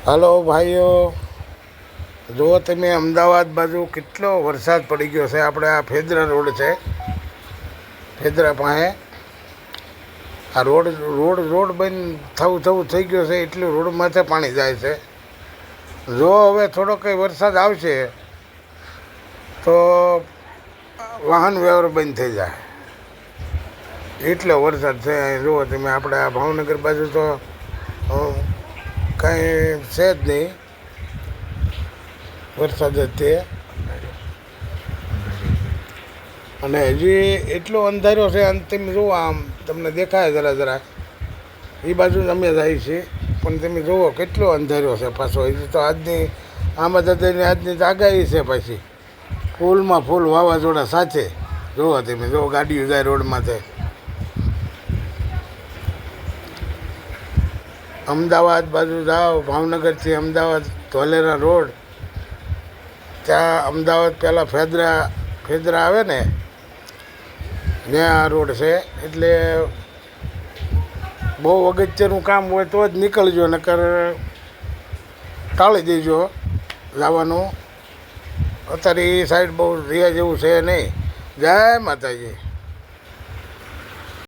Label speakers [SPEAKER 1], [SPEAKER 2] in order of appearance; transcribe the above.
[SPEAKER 1] Hello ભાઈઓ, જુઓ તમે અમદાવાદ બાજુ કેટલો વરસાદ પડી ગયો છે. આપણે આ ફેદરા રોડ છે, ફેદરા પાસે આ રોડ રોડ રોડ બંધ થવું થઈ ગયો છે. એટલું રોડ માથે પાણી જાય છે. જો હવે થોડો કંઈ વરસાદ આવશે તો વાહન વ્યવહાર બંધ થઈ જાય, એટલો વરસાદ છે. જુઓ તમે આપણે આ ભાવનગર બાજુ તો કાંઈ છે જ નહીં વરસાદ જ તે, અને હજી એટલો અંધાર્યો છે. અંતિમ જુઓ, આમ તમને દેખાય જરા એ બાજુ અમે જાય છીએ, પણ તમે જુઓ કેટલો અંધાર્યો છે પાછો. હજી તો આજની આમાં દાદાની આજની તો આગાહી છે પાછી, ફૂલમાં ફૂલ વાવાઝોડા સાથે. જુઓ તમે, જુઓ ગાડીઓ જાય રોડમાંથી. અમદાવાદ બાજુ જાઓ, ભાવનગરથી અમદાવાદ ધોલેરા રોડ, ત્યાં અમદાવાદ પહેલાં ફેદરા આવે ને ત્યાં આ રોડ છે. એટલે બહુ અગત્યનું કામ હોય તો જ નીકળજો, નકર ટાળી દેજો જવાનું. અત્યારે એ સાઈડ બહુ રહ્યા જેવું છે નહીં. જય માતાજી.